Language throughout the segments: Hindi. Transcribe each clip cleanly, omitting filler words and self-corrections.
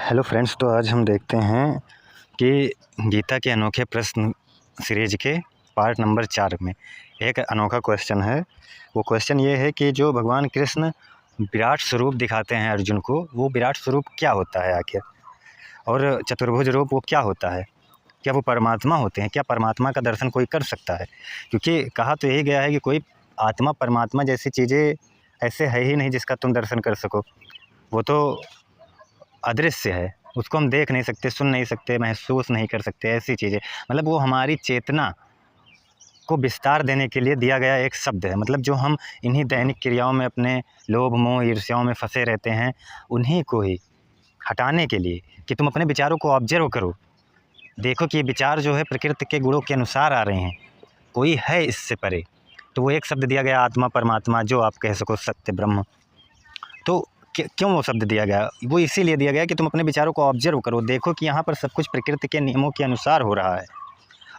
हेलो फ्रेंड्स, तो आज हम देखते हैं कि गीता के अनोखे प्रश्न सीरीज के पार्ट नंबर 4 में एक अनोखा क्वेश्चन है। वो क्वेश्चन ये है कि जो भगवान कृष्ण विराट स्वरूप दिखाते हैं अर्जुन को, वो विराट स्वरूप क्या होता है आखिर, और चतुर्भुज रूप वो क्या होता है? क्या वो परमात्मा होते हैं? क्या परमात्मा का दर्शन कोई कर सकता है? क्योंकि कहा तो यही गया है कि कोई आत्मा परमात्मा जैसी चीज़ें ऐसे है ही नहीं जिसका तुम दर्शन कर सको। वो तो अदृश्य है, उसको हम देख नहीं सकते, सुन नहीं सकते, महसूस नहीं कर सकते, ऐसी चीज़ें। मतलब वो हमारी चेतना को विस्तार देने के लिए दिया गया एक शब्द है। मतलब जो हम इन्हीं दैनिक क्रियाओं में अपने लोभ मोह ईर्ष्याओं में फंसे रहते हैं, उन्हीं को ही हटाने के लिए कि तुम अपने विचारों को ऑब्जर्व करो, देखो कि ये विचार जो है प्रकृति के गुणों के अनुसार आ रहे हैं, कोई है इससे परे। तो वो एक शब्द दिया गया आत्मा परमात्मा, जो आप कह सको सत्य ब्रह्म। तो क्यों वो शब्द दिया गया? वो इसीलिए दिया गया कि तुम अपने विचारों को ऑब्जर्व करो, देखो कि यहाँ पर सब कुछ प्रकृति के नियमों के अनुसार हो रहा है,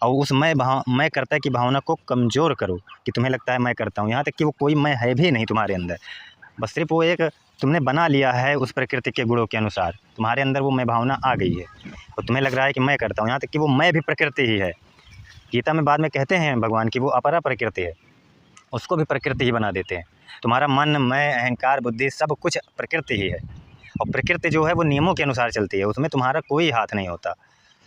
और उस मैं करता की भावना को कमज़ोर करो कि तुम्हें लगता है मैं करता हूँ, यहाँ तक कि वो कोई मैं है भी नहीं तुम्हारे अंदर। बस सिर्फ वो एक तुमने बना लिया है उस प्रकृति के गुणों के अनुसार, तुम्हारे अंदर वो मैं भावना आ गई है और तुम्हें लग रहा है कि मैं करता हूँ, यहाँ तक कि वो मैं भी प्रकृति ही है। गीता में बाद में कहते हैं भगवान की वो अपरा प्रकृति है, उसको भी प्रकृति ही बना देते हैं। तुम्हारा मन, मैं, अहंकार, बुद्धि सब कुछ प्रकृति ही है, और प्रकृति जो है वो नियमों के अनुसार चलती है, उसमें तुम्हारा कोई हाथ नहीं होता,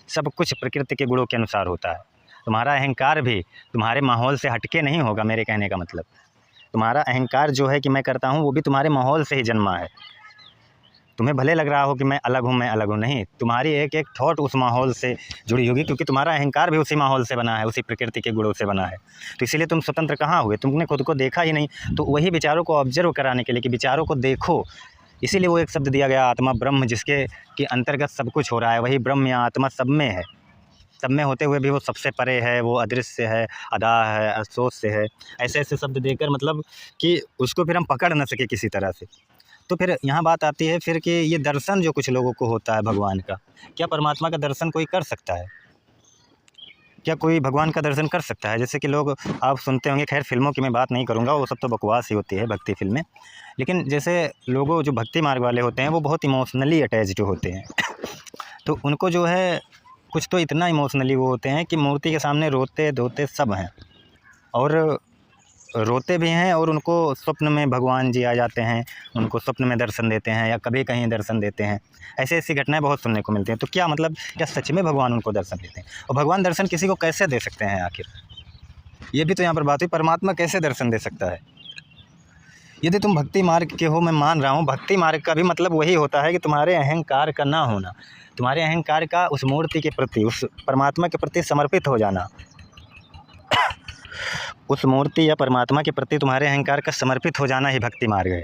सब कुछ प्रकृति के गुणों के अनुसार होता है। तुम्हारा अहंकार भी तुम्हारे माहौल से हटके नहीं होगा, मेरे कहने का मतलब। तुम्हारा अहंकार जो है कि मैं करता हूँ, वो भी तुम्हारे माहौल से ही जन्मा है। तुम्हें भले लग रहा हो कि मैं अलग हूँ, मैं अलग हूँ, नहीं, तुम्हारी एक एक थॉट उस माहौल से जुड़ी होगी, क्योंकि तुम्हारा अहंकार भी उसी माहौल से बना है, उसी प्रकृति के गुणों से बना है। तो इसीलिए तुम स्वतंत्र कहाँ हुए? तुमने खुद को देखा ही नहीं। तो वही विचारों को ऑब्जर्व कराने के लिए कि विचारों को देखो, इसीलिए वो एक शब्द दिया गया आत्मा ब्रह्म, जिसके के अंतर्गत सब कुछ हो रहा है। वही ब्रह्म या आत्मा सब में है, सब में होते हुए भी वो सबसे परे है, वो अदृश्य है, अदा है, असोच से है। ऐसे ऐसे शब्द देकर मतलब कि उसको फिर हम पकड़ न सके किसी तरह से। तो फिर यहाँ बात आती है फिर कि ये दर्शन जो कुछ लोगों को होता है भगवान का, क्या परमात्मा का दर्शन कोई कर सकता है? क्या कोई भगवान का दर्शन कर सकता है? जैसे कि लोग आप सुनते होंगे, खैर फिल्मों की मैं बात नहीं करूँगा, वो सब तो बकवास ही होती है भक्ति फिल्में। लेकिन जैसे लोगों जो भक्ति मार्ग वाले होते हैं, वो बहुत इमोशनली अटैच्ड होते हैं। तो उनको जो है कुछ तो इतना इमोशनली वो होते हैं कि मूर्ति के सामने रोते धोते सब हैं, और रोते भी हैं, और उनको स्वप्न में भगवान जी आ जाते हैं, उनको स्वप्न में दर्शन देते हैं, या कभी कहीं दर्शन देते हैं। ऐसी ऐसी घटनाएं बहुत सुनने को मिलती हैं। तो क्या मतलब, क्या सच में भगवान उनको दर्शन देते हैं? और भगवान दर्शन किसी को कैसे दे सकते हैं आखिर? ये भी तो यहाँ पर बात हुई, परमात्मा कैसे दर्शन दे सकता है? यदि तुम भक्ति मार्ग के हो, मैं मान रहा हूँ, भक्ति मार्ग का भी मतलब वही होता है कि तुम्हारे अहंकार का ना होना, तुम्हारे अहंकार का उस मूर्ति के प्रति, उस परमात्मा के प्रति समर्पित हो जाना। उस मूर्ति या परमात्मा के प्रति तुम्हारे अहंकार का समर्पित हो जाना ही भक्ति मार्ग है।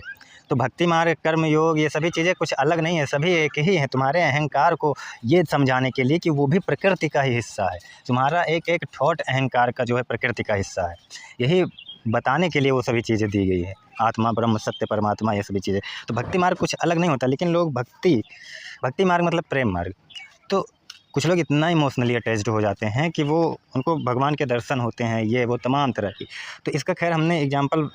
तो भक्ति मार्ग, कर्म योग, ये सभी चीज़ें कुछ अलग नहीं है, सभी एक ही हैं। तुम्हारे अहंकार को ये समझाने के लिए कि वो भी प्रकृति का ही हिस्सा है, तुम्हारा एक एक थॉट अहंकार का जो है प्रकृति का हिस्सा है, यही बताने के लिए वो सभी चीज़ें दी गई है, आत्मा ब्रह्म सत्य परमात्मा, ये सभी चीज़ें। तो भक्ति मार्ग कुछ अलग नहीं होता, लेकिन लोग भक्ति मार्ग मतलब प्रेम मार्ग। तो कुछ लोग इतना इमोशनली अटैच्ड हो जाते हैं कि वो उनको भगवान के दर्शन होते हैं, ये वो तमाम तरह की। तो इसका खैर हमने एग्जांपल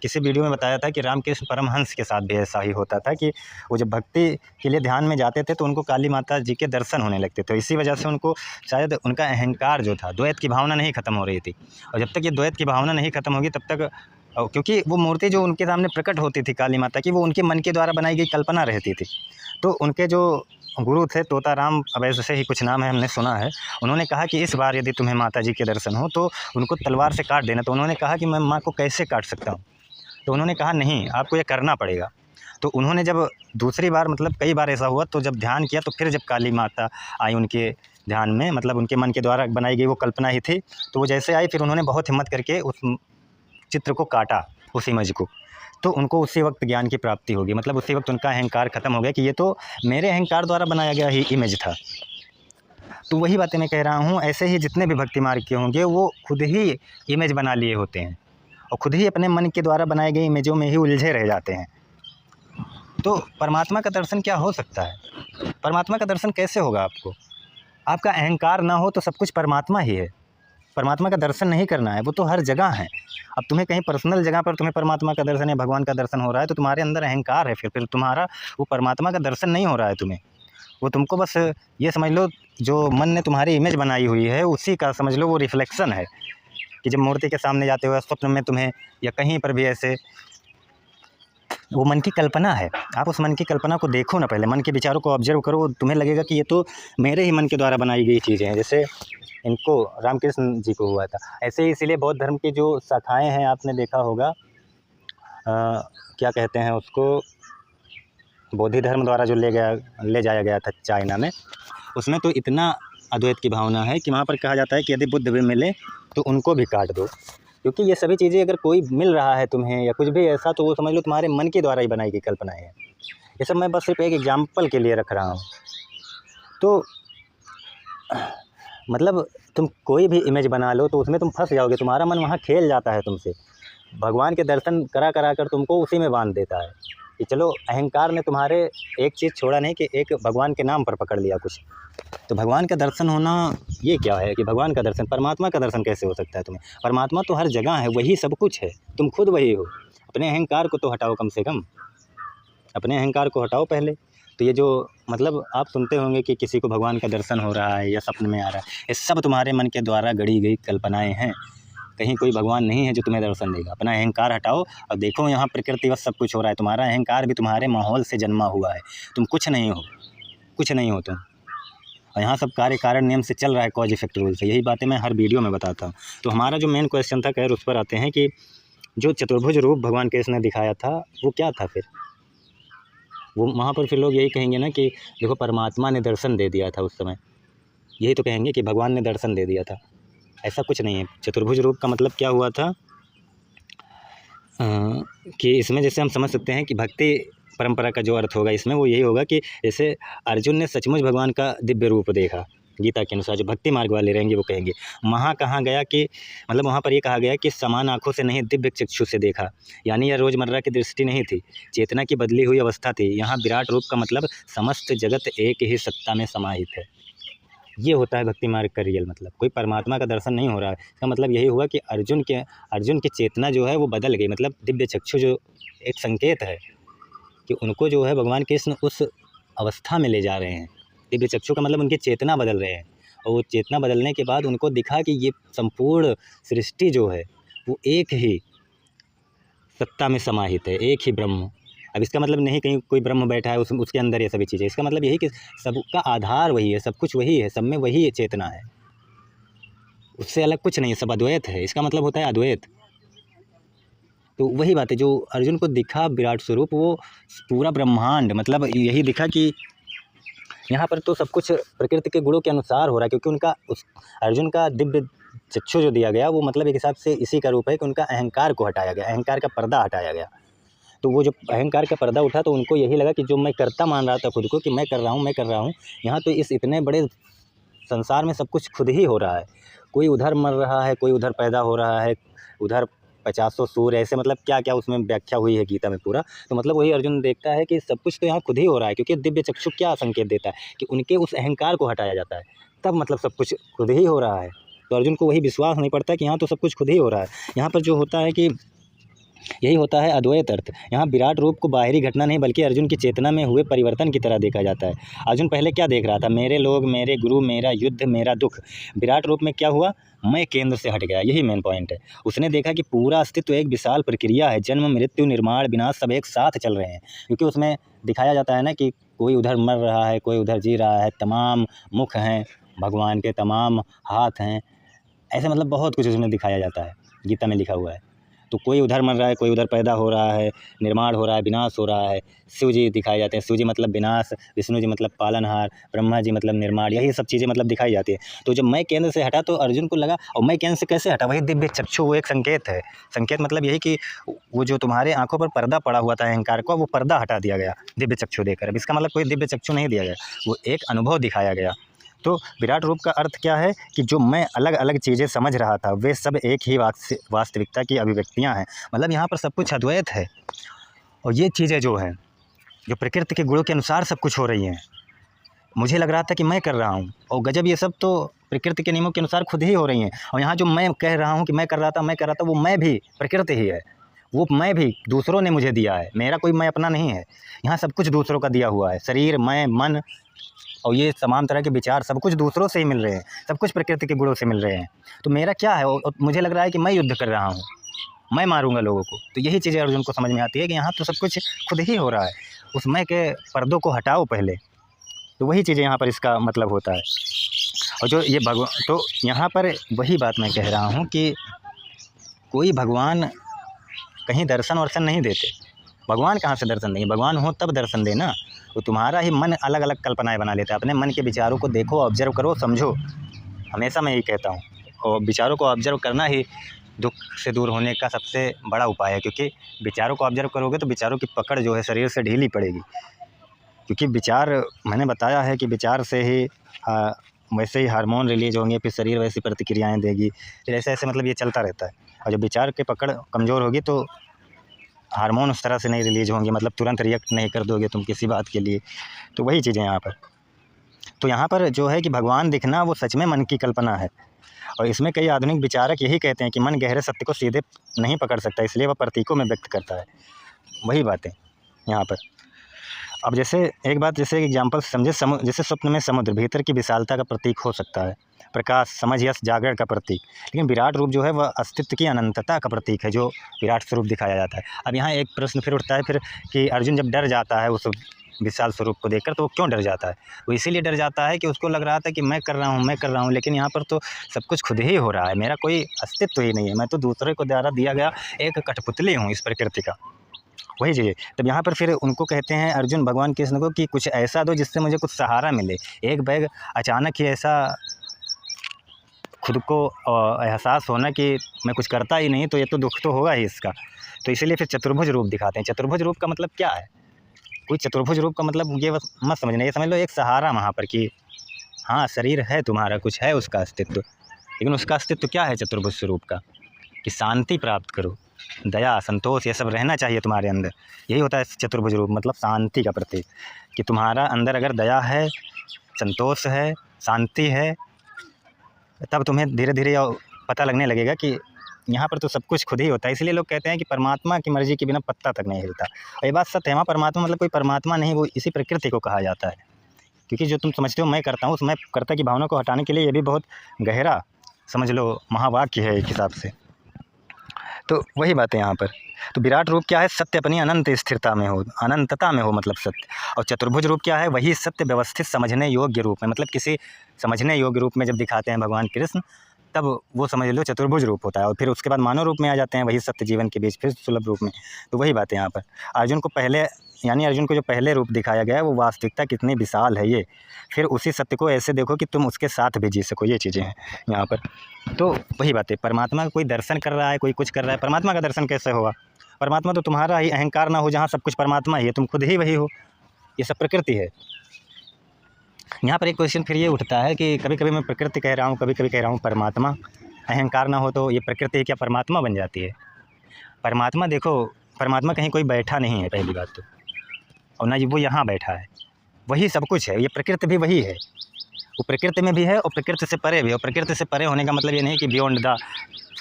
किसी वीडियो में बताया था कि रामकृष्ण परमहंस के साथ भी ऐसा ही होता था कि वो जब भक्ति के लिए ध्यान में जाते थे तो उनको काली माता जी के दर्शन होने लगते थे। इसी वजह से उनको शायद उनका अहंकार जो था, द्वैत की भावना नहीं ख़त्म हो रही थी, और जब तक ये द्वैत की भावना नहीं ख़त्म होगी तब तक, क्योंकि वो मूर्ति जो उनके सामने प्रकट होती थी काली माता की, वो उनके मन के द्वारा बनाई गई कल्पना रहती थी। तो उनके जो गुरु थे तोताराम, अब ऐसे ही कुछ नाम है, हमने सुना है, उन्होंने कहा कि इस बार यदि तुम्हें माता जी के दर्शन हो तो उनको तलवार से काट देना। तो उन्होंने कहा कि मैं माँ को कैसे काट सकता हूँ? तो उन्होंने कहा नहीं, आपको ये करना पड़ेगा। तो उन्होंने जब दूसरी बार, मतलब कई बार ऐसा हुआ, तो जब ध्यान किया तो फिर जब काली माता आई उनके ध्यान में, मतलब उनके मन के द्वारा बनाई गई वो कल्पना ही थी, तो वो जैसे आई फिर उन्होंने बहुत हिम्मत करके उस चित्र को काटा, उस इमेज को। तो उनको उसी वक्त ज्ञान की प्राप्ति होगी, मतलब उसी वक्त उनका अहंकार ख़त्म हो गया कि ये तो मेरे अहंकार द्वारा बनाया गया ही इमेज था। तो वही बातें मैं कह रहा हूँ, ऐसे ही जितने भी भक्ति मार्ग के होंगे वो खुद ही इमेज बना लिए होते हैं, और खुद ही अपने मन के द्वारा बनाए गए इमेजों में ही उलझे रह जाते हैं। तो परमात्मा का दर्शन क्या हो सकता है? परमात्मा का दर्शन कैसे होगा आपको? आपका अहंकार ना हो तो सब कुछ परमात्मा ही है। परमात्मा का दर्शन नहीं करना है, वो तो हर जगह है। अब तुम्हें कहीं पर्सनल जगह पर तुम्हें परमात्मा का दर्शन या भगवान का दर्शन हो रहा है तो तुम्हारे अंदर अहंकार है, फिर तुम्हारा वो परमात्मा का दर्शन नहीं हो रहा है तुम्हें। वो तुमको बस ये समझ लो, जो मन ने तुम्हारी इमेज बनाई हुई है उसी का समझ लो वो रिफ्लेक्शन है, कि जब मूर्ति के सामने जाते हो स्वप्न में तुम्हें या कहीं पर भी ऐसे, वो मन की कल्पना है। आप उस मन की कल्पना को देखो ना, पहले मन के विचारों को ऑब्जर्व करो, तुम्हें लगेगा कि ये तो मेरे ही मन के द्वारा बनाई गई चीज़ें हैं। जैसे इनको रामकृष्ण जी को हुआ था, ऐसे ही इसीलिए बौद्ध धर्म की जो शाखाएँ हैं आपने देखा होगा, क्या कहते हैं उसको, बौद्ध धर्म द्वारा जो ले जाया गया था चाइना में, उसमें तो इतना अद्वैत की भावना है कि वहाँ पर कहा जाता है कि यदि बुद्ध भी मिले तो उनको भी काट दो, क्योंकि ये सभी चीज़ें अगर कोई मिल रहा है तुम्हें या कुछ भी ऐसा, तो वो समझ लो तुम्हारे मन के द्वारा ही बनाई गई कल्पनाएँ हैं। ये सब मैं बस सिर्फ एक एग्जाम्पल के लिए रख रहा हूँ। तो मतलब तुम कोई भी इमेज बना लो तो उसमें तुम फंस जाओगे, तुम्हारा मन वहाँ खेल जाता है तुमसे, भगवान के दर्शन करा करा कर तुमको उसी में बांध देता है कि चलो अहंकार ने तुम्हारे एक चीज़ छोड़ा नहीं कि एक भगवान के नाम पर पकड़ लिया कुछ। तो भगवान का दर्शन होना ये क्या है कि भगवान का दर्शन, परमात्मा का दर्शन कैसे हो सकता है तुम्हें? परमात्मा तो हर जगह है, वही सब कुछ है, तुम खुद वही हो। अपने अहंकार को तो हटाओ, कम से कम अपने अहंकार को हटाओ पहले। तो ये जो मतलब आप सुनते होंगे कि किसी को भगवान का दर्शन हो रहा है या सपने में आ रहा है, ये सब तुम्हारे मन के द्वारा गढ़ी गई कल्पनाएँ हैं। कहीं कोई भगवान नहीं है जो तुम्हें दर्शन देगा। अपना अहंकार हटाओ और देखो यहाँ प्रकृति बस सब कुछ हो रहा है। तुम्हारा अहंकार भी तुम्हारे माहौल से जन्मा हुआ है, तुम कुछ नहीं हो, कुछ नहीं हो तुम। और यहाँ सब कार्य कारण नियम से चल रहा है, कॉज इफेक्ट रूल से। यही बातें मैं हर वीडियो में बताता हूँ। तो हमारा जो मेन क्वेश्चन था, खैर उस पर आते हैं कि जो चतुर्भुज रूप भगवान कृष्ण ने दिखाया था वो क्या था फिर? वो वहाँ पर फिर लोग यही कहेंगे ना कि देखो परमात्मा ने दर्शन दे दिया था उस समय, यही तो कहेंगे कि भगवान ने दर्शन दे दिया था। ऐसा कुछ नहीं है। चतुर्भुज रूप का मतलब क्या हुआ था कि इसमें जैसे हम समझ सकते हैं कि भक्ति परंपरा का जो अर्थ होगा इसमें वो यही होगा कि जैसे अर्जुन ने सचमुच भगवान का दिव्य रूप देखा, गीता के अनुसार जो भक्ति मार्ग वाले रहेंगे वो कहेंगे। वहाँ कहा गया कि मतलब वहाँ पर ये कहा गया कि समान आँखों से नहीं, दिव्य चक्षु से देखा, यानी यह रोज़मर्रा की दृष्टि नहीं थी, चेतना की बदली हुई अवस्था थी। यहाँ विराट रूप का मतलब समस्त जगत एक ही सत्ता में समाहित है। ये होता है भक्ति मार्ग का रियल मतलब। कोई परमात्मा का दर्शन नहीं हो रहा है, इसका मतलब यही हुआ कि अर्जुन की चेतना जो है वो बदल गई। मतलब दिव्य चक्षु जो एक संकेत है कि उनको जो है भगवान कृष्ण उस अवस्था में ले जा रहे हैं। दिव्य चक्षु का मतलब उनकी चेतना बदल रहे हैं, और वो चेतना बदलने के बाद उनको दिखा कि ये संपूर्ण सृष्टि जो है वो एक ही सत्ता में समाहित है, एक ही ब्रह्म। अब इसका मतलब नहीं कहीं कोई ब्रह्म बैठा है उसके अंदर ये सभी चीज़ें। इसका मतलब यही कि सबका आधार वही है, सब कुछ वही है, सब में वही चेतना है, उससे अलग कुछ नहीं है, सब अद्वैत है। इसका मतलब होता है अद्वैत। तो वही बात है जो अर्जुन को दिखा विराट स्वरूप, वो पूरा ब्रह्मांड, मतलब यही दिखा कि यहाँ पर तो सब कुछ प्रकृति के गुणों के अनुसार हो रहा है, क्योंकि उनका उस अर्जुन का दिव्य चक्षु जो दिया गया वो मतलब एक हिसाब से इसी का रूप है कि उनका अहंकार को हटाया गया, अहंकार का पर्दा हटाया गया। तो वो जब अहंकार का पर्दा उठा तो उनको यही लगा कि जो मैं करता मान रहा था खुद को कि मैं कर रहा हूँ, यहाँ तो इस इतने बड़े संसार में सब कुछ खुद ही हो रहा है। कोई उधर मर रहा है, कोई उधर पैदा हो रहा है, उधर 50 सूर्य, ऐसे मतलब क्या क्या उसमें व्याख्या हुई है गीता में पूरा। तो मतलब वही अर्जुन देखता है कि सब कुछ तो यहाँ खुद ही हो रहा है, क्योंकि दिव्य चक्षु क्या संकेत देता है कि उनके उस अहंकार को हटाया जाता है, तब मतलब सब कुछ खुद ही हो रहा है। तो अर्जुन को वही विश्वास नहीं पड़ता कि यहाँ तो सब कुछ खुद ही हो रहा है। यहाँ पर जो होता है कि यही होता है अद्वैत अर्थ। यहाँ विराट रूप को बाहरी घटना नहीं बल्कि अर्जुन की चेतना में हुए परिवर्तन की तरह देखा जाता है। अर्जुन पहले क्या देख रहा था? मेरे लोग, मेरे गुरु, मेरा युद्ध, मेरा दुख। विराट रूप में क्या हुआ? मैं केंद्र से हट गया, यही मेन पॉइंट है। उसने देखा कि पूरा अस्तित्व एक विशाल प्रक्रिया है, जन्म, मृत्यु, निर्माण, विनाश सब एक साथ चल रहे हैं। क्योंकि उसमें दिखाया जाता है ना कि कोई उधर मर रहा है, कोई उधर जी रहा है, तमाम मुख हैं भगवान के, तमाम हाथ हैं, ऐसे मतलब बहुत कुछ उसमें दिखाया जाता है, गीता में लिखा हुआ है। तो कोई उधर मर रहा है, कोई उधर पैदा हो रहा है, निर्माण हो रहा है, विनाश हो रहा है। शिव जी दिखाए जाते हैं, शिव जी मतलब विनाश, विष्णु जी मतलब पालनहार, ब्रह्मा जी मतलब निर्माण, यही सब चीज़ें मतलब दिखाई जाती है। तो जब मैं केंद्र से हटा तो अर्जुन को लगा, और मैं केंद्र से कैसे हटा? वही दिव्य चक्षु, वो एक संकेत है। संकेत मतलब यही कि वो जो तुम्हारे आंखों पर पर्दा पड़ा हुआ था अहंकार का, वो पर्दा हटा दिया गया दिव्य चक्षु देकर। अब इसका मतलब कोई दिव्य चक्षु नहीं दिया गया, वो एक अनुभव दिखाया गया। तो विराट रूप का अर्थ क्या है कि जो मैं अलग अलग चीज़ें समझ रहा था वे सब एक ही वास्तविकता की अभिव्यक्तियां हैं। मतलब यहाँ पर सब कुछ अद्वैत है, और ये चीज़ें जो हैं जो प्रकृति के गुणों के अनुसार सब कुछ हो रही हैं, मुझे लग रहा था कि मैं कर रहा हूँ, और गजब ये सब तो प्रकृति के नियमों के अनुसार खुद ही हो रही हैं। और यहाँ जो मैं कह रहा हूँ कि मैं कर रहा था, वो मैं भी प्रकृति ही है, वो मैं भी दूसरों ने मुझे दिया है, मेरा कोई मैं अपना नहीं है। यहाँ सब कुछ दूसरों का दिया हुआ है, शरीर, मैं, मन, और ये तमाम तरह के विचार सब कुछ दूसरों से ही मिल रहे हैं, सब कुछ प्रकृति के गुणों से मिल रहे हैं। तो मेरा क्या है, और मुझे लग रहा है कि मैं युद्ध कर रहा हूँ, मैं मारूंगा लोगों को। तो यही चीज़ें अर्जुन को समझ में आती है कि यहाँ तो सब कुछ खुद ही हो रहा है, उस मैं के पर्दों को हटाओ पहले। तो वही चीज़ें यहाँ पर इसका मतलब होता है। और जो ये तो यहाँ पर वही बात मैं कह रहा हूँ कि कोई भगवान कहीं दर्शन वर्शन नहीं देते। भगवान कहाँ से दर्शन देंगे, भगवान हो तब दर्शन देना। तो तुम्हारा ही मन अलग अलग कल्पनाएं बना लेता है। अपने मन के विचारों को देखो, ऑब्जर्व करो, समझो। हमेशा मैं यही कहता हूँ, और विचारों को ऑब्जर्व करना ही दुख से दूर होने का सबसे बड़ा उपाय है। क्योंकि विचारों को ऑब्जर्व करोगे तो विचारों की पकड़ जो है शरीर से ढीली पड़ेगी। क्योंकि विचार, मैंने बताया है कि विचार से ही वैसे ही हार्मोन रिलीज होंगे, फिर शरीर वैसी प्रतिक्रियाएं देगी, फिर ऐसे ऐसे मतलब ये चलता रहता है। और जब विचार की पकड़ कमज़ोर होगी तो हार्मोन उस तरह से नहीं रिलीज होंगे, मतलब तुरंत रिएक्ट नहीं कर दोगे तुम किसी बात के लिए। तो वही चीज़ें यहाँ पर। तो यहाँ पर जो है कि भगवान दिखना वो सच में मन की कल्पना है। और इसमें कई आधुनिक विचारक यही कहते हैं कि मन गहरे सत्य को सीधे नहीं पकड़ सकता, इसलिए वह प्रतीकों में व्यक्त करता है। वही बातें यहाँ पर। अब जैसे एक बात, जैसे एग्जाम्पल समझे, जैसे स्वप्न में समुद्र भीतर की विशालता का प्रतीक हो सकता है, प्रकाश, समझ, यश, जागरण का प्रतीक। लेकिन विराट रूप जो है वह अस्तित्व की अनंतता का प्रतीक है, जो विराट स्वरूप दिखाया जाता है। अब यहाँ एक प्रश्न फिर उठता है फिर कि अर्जुन जब डर जाता है उस विशाल स्वरूप को देखकर, तो वो क्यों डर जाता है? वो इसीलिए डर जाता है कि उसको लग रहा था कि मैं कर रहा हूँ, लेकिन यहाँ पर तो सब कुछ खुद ही हो रहा है, मेरा कोई अस्तित्व ही नहीं है, मैं तो दूसरे को द्वारा दिया गया एक कठपुतली हूँ इस प्रकृति का। वही चीज़। तब यहाँ पर फिर उनको कहते हैं अर्जुन भगवान कृष्ण को कि कुछ ऐसा दो जिससे मुझे कुछ सहारा मिले। एक बैग अचानक ही ऐसा खुद को एहसास होना कि मैं कुछ करता ही नहीं, तो ये तो दुख तो होगा ही इसका। तो इसीलिए फिर चतुर्भुज रूप दिखाते हैं। चतुर्भुज रूप का मतलब क्या है? कोई चतुर्भुज रूप का मतलब ये बस मत समझना, ये समझ लो एक सहारा वहाँ पर कि हाँ शरीर है तुम्हारा, कुछ है उसका अस्तित्व, लेकिन उसका अस्तित्व क्या है चतुर्भुज स्वरूप का? कि शांति प्राप्त करो, दया, संतोष, ये सब रहना चाहिए तुम्हारे अंदर। यही होता है चतुर्भुज रूप, मतलब शांति का प्रतीक। कि तुम्हारा अंदर अगर दया है, संतोष है, शांति है, तब तुम्हें धीरे धीरे पता लगने लगेगा कि यहाँ पर तो सब कुछ खुद ही होता है। इसलिए लोग कहते हैं कि परमात्मा की मर्जी के बिना पत्ता तक नहीं हिलता। और ये बात सत्य है। वहाँ परमात्मा मतलब कोई परमात्मा नहीं, वो इसी प्रकृति को कहा जाता है। क्योंकि जो तुम समझते हो मैं करता हूँ, उस मैं कर्ता की भावना को हटाने के लिए ये भी बहुत गहरा समझ लो महावाक्य है एक हिसाब से। तो वही बात है यहाँ पर। तो विराट रूप क्या है? सत्य अपनी अनंत स्थिरता में हो, अनंतता में हो, मतलब सत्य। और चतुर्भुज रूप क्या है? वही सत्य व्यवस्थित समझने योग्य रूप में, मतलब किसी समझने योग्य रूप में जब दिखाते हैं भगवान कृष्ण, तब वो समझ लो चतुर्भुज रूप होता है। और फिर उसके बाद मानव रूप में आ जाते हैं, वही सत्य जीवन के बीच फिर सुलभ रूप में। तो वही बात है यहाँ पर। अर्जुन को पहले, यानी अर्जुन को जो पहले रूप दिखाया गया है वो वास्तविकता कितनी विशाल है ये। फिर उसी सत्य को ऐसे देखो कि तुम उसके साथ भी जी सको, ये चीज़ें हैं यहाँ पर। तो वही बात है। परमात्मा का कोई दर्शन कर रहा है, कोई कुछ कर रहा है, परमात्मा का दर्शन कैसे होगा? परमात्मा तो तुम्हारा ही अहंकार ना हो जहाँ सब कुछ परमात्मा ही है, तुम खुद ही वही हो, ये सब प्रकृति है। यहाँ पर एक क्वेश्चन फिर ये उठता है कि कभी कभी मैं प्रकृति कह रहा हूँ, कभी कभी कह रहा हूँ परमात्मा। अहंकार ना हो तो ये प्रकृति क्या परमात्मा बन जाती है? परमात्मा देखो, परमात्मा कहीं कोई बैठा नहीं है पहली बात तो, और ना वो यहाँ बैठा है, वही सब कुछ है। ये प्रकृति भी वही है, वो प्रकृति में भी है और प्रकृति से परे भी है। और प्रकृति से परे होने का मतलब ये नहीं कि बियॉन्ड द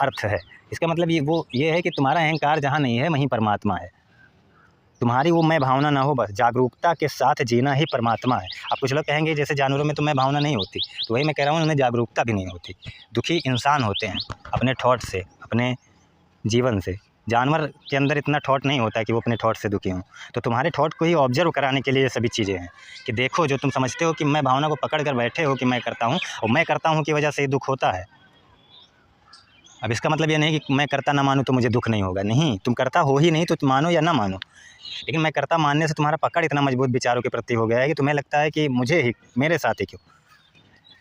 अर्थ है। इसका मतलब ये है कि तुम्हारा अहंकार जहाँ नहीं है वहीं परमात्मा है। तुम्हारी वो मैं भावना ना हो, बस जागरूकता के साथ जीना ही परमात्मा है। अब कुछ लोग कहेंगे जैसे जानवरों में तो मैं भावना नहीं होती, तो वही मैं कह रहा हूँ उन्हें जागरूकता भी नहीं होती। दुखी इंसान होते हैं अपने थॉट से, अपने जीवन से। जानवर के अंदर इतना थॉट नहीं होता है कि वो अपने थॉट से दुखी हों। तो तुम्हारे थॉट को ही ऑब्जर्व कराने के लिए ये सभी चीज़ें हैं कि देखो, जो तुम समझते हो कि मैं भावना को पकड़ कर बैठे हो कि मैं करता हूँ, और मैं करता हूँ की वजह से ये दुख होता है। अब इसका मतलब ये नहीं कि मैं करता ना मानूँ तो मुझे दुख नहीं होगा, नहीं, तुम करता हो ही नहीं तो तुम मानो या ना मानो। लेकिन मैं करता मानने से तुम्हारा पकड़ इतना मजबूत विचारों के प्रति हो गया है कि तुम्हें लगता है कि मुझे ही, मेरे साथ ही क्यों।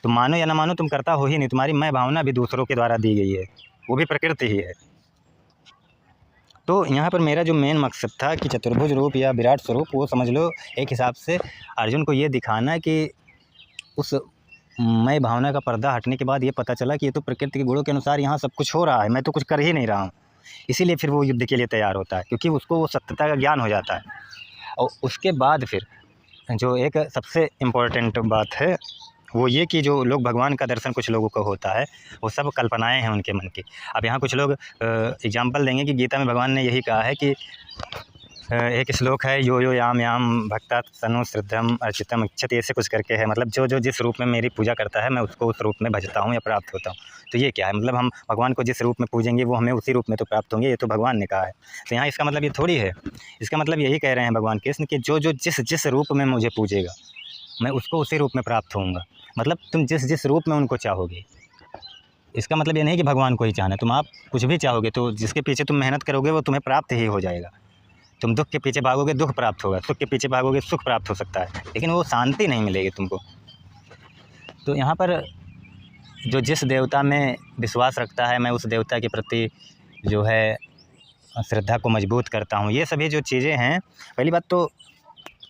तुम मानो या ना मानो, तुम करता हो ही नहीं, तुम्हारी मैं भावना भी दूसरों के द्वारा दी गई है, वो भी प्रकृति ही है। तो यहाँ पर मेरा जो मेन मकसद था कि चतुर्भुज रूप या विराट स्वरूप, वो समझ लो एक हिसाब से अर्जुन को ये दिखाना कि उस मैं भावना का पर्दा हटने के बाद ये पता चला कि ये तो प्रकृति के गुणों के अनुसार यहाँ सब कुछ हो रहा है, मैं तो कुछ कर ही नहीं रहा हूँ। इसीलिए फिर वो युद्ध के लिए तैयार होता है, क्योंकि उसको वो सत्यता का ज्ञान हो जाता है। और उसके बाद फिर जो एक सबसे इम्पोर्टेंट बात है वो ये कि जो लोग भगवान का दर्शन कुछ लोगों को होता है, वो सब कल्पनाएं हैं उनके मन की। अब यहाँ कुछ लोग एग्जांपल देंगे कि गीता में भगवान ने यही कहा है कि एक श्लोक है, यो यो याम याम भक्ता तनु श्रद्धम अर्चितम इच्छति, ऐसे कुछ करके है, मतलब जो जो जिस रूप में मेरी पूजा करता है मैं उसको उस रूप में भजता हूँ या प्राप्त होता हूँ। तो ये क्या है, मतलब हम भगवान को जिस रूप में पूजेंगे वो हमें उसी रूप में तो प्राप्त होंगे, ये तो भगवान ने कहा है। तो यहाँ इसका मतलब ये थोड़ी है, इसका मतलब यही कह रहे हैं भगवान कृष्ण कि जो जो जिस जिस रूप में मुझे पूजेगा मैं उसको उसी रूप में प्राप्त होऊंगा। मतलब तुम जिस जिस रूप में उनको चाहोगे, इसका मतलब ये नहीं कि भगवान को ही चाहना, तुम आप कुछ भी चाहोगे तो जिसके पीछे तुम मेहनत करोगे वो तुम्हें प्राप्त ही हो जाएगा। तुम दुःख के पीछे भागोगे दुःख प्राप्त होगा, सुख के पीछे भागोगे सुख प्राप्त हो सकता है, लेकिन वो शांति नहीं मिलेगी तुमको। तो यहाँ पर जो जिस देवता में विश्वास रखता है मैं उस देवता के प्रति जो है श्रद्धा को मजबूत करता हूँ। ये सभी जो चीज़ें हैं, पहली बात तो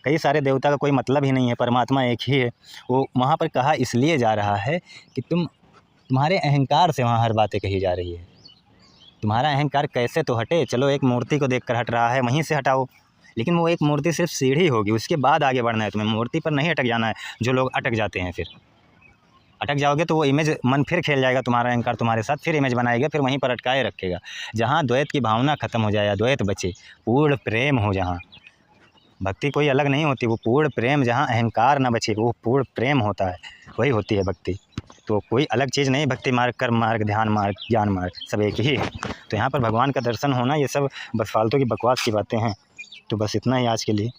कई सारे देवता का कोई मतलब ही नहीं है, परमात्मा एक ही है। वो वहाँ पर कहा इसलिए जा रहा है कि तुम्हारे अहंकार से वहाँ हर बातें कही जा रही है। तुम्हारा अहंकार कैसे तो हटे, चलो एक मूर्ति को देखकर हट रहा है वहीं से हटाओ, लेकिन वो एक मूर्ति सिर्फ सीढ़ी होगी, उसके बाद आगे बढ़ना है तुम्हें, मूर्ति पर नहीं अटक जाना है। जो लोग अटक जाते हैं, फिर अटक जाओगे तो वो इमेज मन फिर खेल जाएगा, तुम्हारा अहंकार तुम्हारे साथ फिर इमेज बनाएगा, फिर वहीं पर अटकाए रखेगा। जहाँ द्वैत की भावना ख़त्म हो जाए, अद्वैत बचे, पूर्ण प्रेम हो, जहाँ भक्ति कोई अलग नहीं होती, वो पूर्ण प्रेम, जहाँ अहंकार ना बचे वो पूर्ण प्रेम होता है, वही होती है भक्ति। तो कोई अलग चीज़ नहीं, भक्ति मार्ग, कर्म मार्ग, ध्यान मार्ग, ज्ञान मार्ग सब एक ही है। तो यहाँ पर भगवान का दर्शन होना ये सब बस फालतू की बकवास की बातें हैं। तो बस इतना ही आज के लिए।